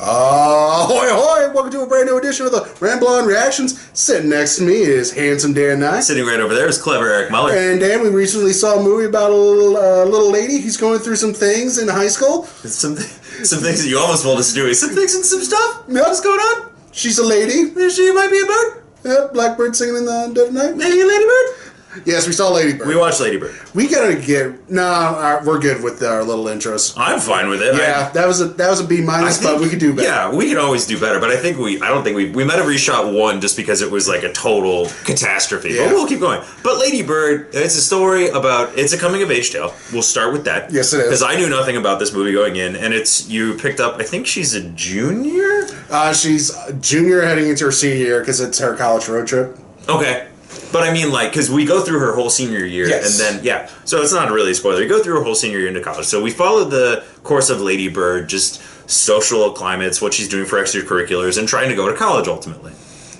Ahoy, ahoy! Welcome to a brand new edition of the Ramble on Reactions. Sitting next to me is handsome Dan Nye. Sitting right over there is clever Eric Muller. And Dan, we recently saw a movie about a little lady who's going through some things in high school. Some things that you almost told us to do. Some things and some stuff. Yep. What's going on? She's a lady. She might be a bird. Yep, blackbird singing in the dead of night. Maybe a ladybird. Yes, we saw Ladybird. We watched Ladybird. We gotta get we're good with our little intros. I'm fine with it. Yeah, that was a B minus, but we could do better. Yeah, we could always do better. But I don't think we might have reshot one just because it was like a total catastrophe. Yeah. But we'll keep going. But Ladybird, it's a story about it's a coming of age tale. We'll start with that. Yes, it is. Because I knew nothing about this movie going in, and you picked up. I think she's a junior. She's a junior heading into her senior year because it's her college road trip. Okay. But I mean, like, because we go through her whole senior year, yes. And then, yeah, so it's not really a spoiler. We go through her whole senior year into college. So we followed the course of Ladybird, just social climates, what she's doing for extracurriculars, and trying to go to college, ultimately.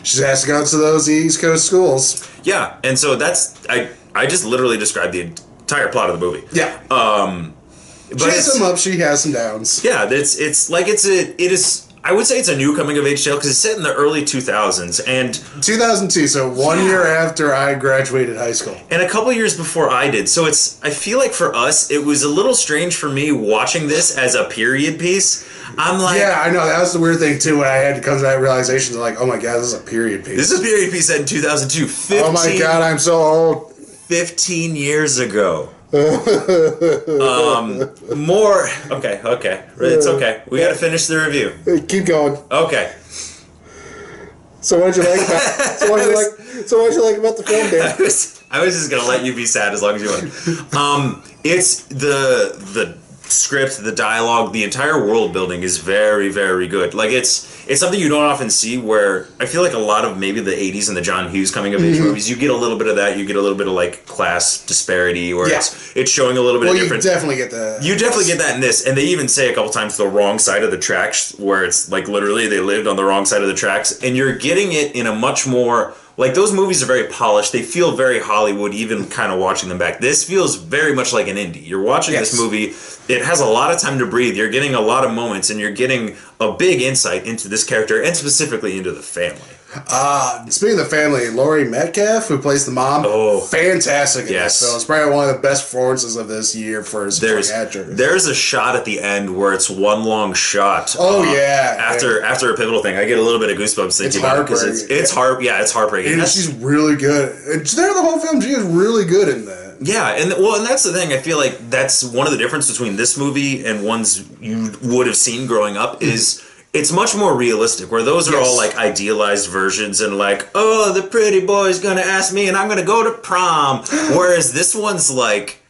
She has to go to those East Coast schools. Yeah, and so I just literally described the entire plot of the movie. Yeah. But she has some ups, she has some downs. Yeah, it is... I would say it's a new coming of age tale because it's set in the early 2000s and 2002, so one year after I graduated high school, and a couple years before I did. So I feel like for us, it was a little strange for me watching this as a period piece. I'm like, yeah, I know that was the weird thing too. When I had to come to that realization, like, oh my god, this is a period piece. This is a period piece set in 2002. Oh my god, I'm so old. 15 years ago. More. Okay. It's okay. We got to finish the review. Keep going. Okay. So what did you like about? So what did you like about the film, Dan? I was just gonna let you be sad as long as you want. It's the script, the dialogue, the entire world building is very, very good. Like it's something you don't often see. Where I feel like a lot of maybe the '80s and the John Hughes coming of age movies, you get a little bit of that. You get a little bit of like class disparity, or it's showing a little bit of difference. You definitely get that. You definitely get that in this, and they even say a couple times the wrong side of the tracks, where it's like literally they lived on the wrong side of the tracks, and you're getting it in a much more. Like, those movies are very polished. They feel very Hollywood, even kind of watching them back. This feels very much like an indie. You're watching this movie. It has a lot of time to breathe. You're getting a lot of moments, and you're getting a big insight into this character, and specifically into the family. Speaking of the family, Laurie Metcalf, who plays the mom, fantastic in this film. It's probably one of the best performances of this year for his actor. There's a shot at the end where it's one long shot. After a pivotal thing, I get a little bit of goosebumps thinking about it because it's heartbreaking. And she's really good. And there the whole film, she is really good in that. Yeah, and that's the thing. I feel like that's one of the difference between this movie and ones you would have seen growing up is. It's much more realistic, where those are all like idealized versions and like, oh, the pretty boy's gonna ask me and I'm gonna go to prom. Whereas this one's like,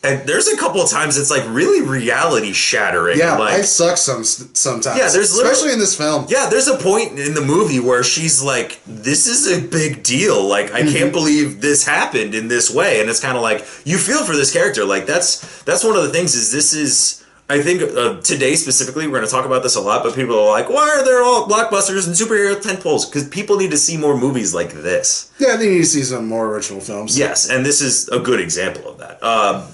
and there's a couple of times it's like really reality shattering. Yeah, like, I suck sometimes. Yeah, especially in this film. Yeah, there's a point in the movie where she's like, this is a big deal. Like, I can't believe this happened in this way. And it's kind of like, you feel for this character. Like, that's one of the things is this is... I think today specifically, we're going to talk about this a lot, but people are like, why are there all blockbusters and superhero tentpoles? Because people need to see more movies like this. Yeah, they need to see some more original films. Yes, and this is a good example of that.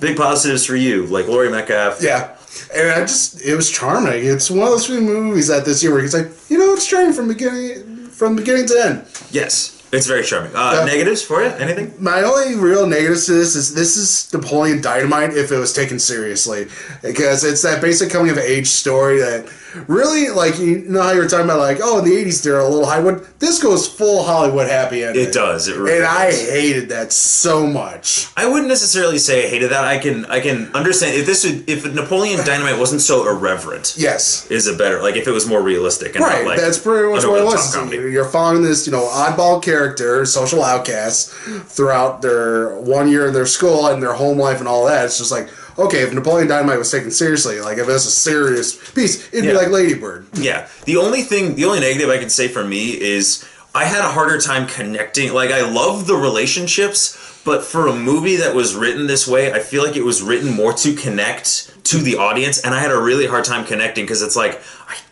Big positives for you, like Laurie Metcalf. Yeah, and it was charming. It's one of those few movies that this year where it's like, it's charming from beginning to end. Yes. It's very charming. Negatives for you? Anything? My only real negatives to this is Napoleon Dynamite if it was taken seriously. Because it's that basic coming of age story that really, like, you know how you were talking about, like, oh, in the 80s they're a little Hollywood. This goes full Hollywood happy ending. It does. It really and does. I hated that so much. I wouldn't necessarily say I hated that. I can understand if Napoleon Dynamite wasn't so irreverent. Yes. Is it better? Like, if it was more realistic. And right. Not like that's pretty much what it was. You're following this, oddball character, social outcasts throughout their 1 year in their school and their home life and all that. It's just like, okay, if Napoleon Dynamite was taken seriously, like if it was a serious piece, it'd be like Ladybird. Yeah. The only negative I can say for me is I had a harder time connecting. Like, I love the relationships, but for a movie that was written this way, I feel like it was written more to connect to the audience, and I had a really hard time connecting because it's like,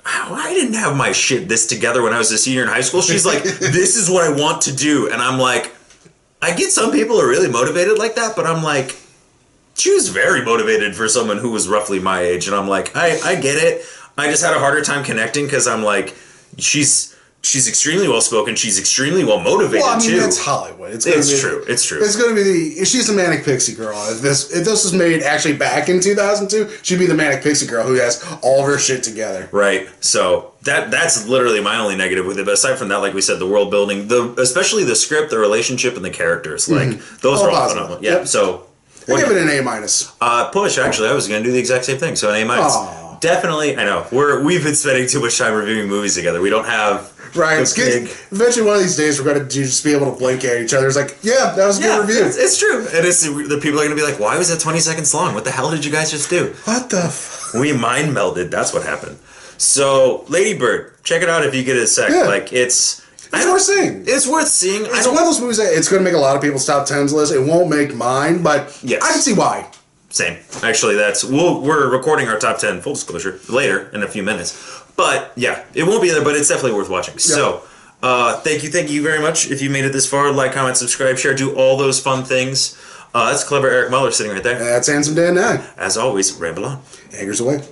I didn't have my shit this together when I was a senior in high school. She's like, this is what I want to do, and I'm like, I get some people are really motivated like that, but I'm like, she was very motivated for someone who was roughly my age, and I'm like, I get it. I just had a harder time connecting because I'm like, she's extremely well spoken. She's extremely well motivated Well, I mean, too. it's Hollywood. It's true. It's true. It's going to be she's the manic pixie girl. If this was made actually back in 2002, she'd be the manic pixie girl who has all of her shit together. Right. So that's literally my only negative with it. But aside from that, like we said, the world building, especially the script, the relationship, and the characters, like those are all phenomenal. Yeah. Yep. So I give it an A-. Push. Actually, I was going to do the exact same thing. So an A-. Definitely. I know we've been spending too much time reviewing movies together. We don't have. Right. Eventually, one of these days, we're going to just be able to blink at each other. It's like, yeah, that was a good review. It's true. And the people are going to be like, why was that 20 seconds long? What the hell did you guys just do? What the We mind melded. That's what happened. So, Lady Bird, check it out if you get a sec. Yeah. Like, it's worth seeing. It's worth seeing. It's one of those movies that it's going to make a lot of people's top 10s list. It won't make mine, but yes. I can see why. Same. Actually, we're recording our top 10, full disclosure, later in a few minutes. But, yeah, it won't be there, but it's definitely worth watching. Yep. So, thank you very much. If you made it this far, like, comment, subscribe, share, do all those fun things. That's clever Eric Muller sitting right there. That's handsome Dan 9. As always, ramble on. Eggers away.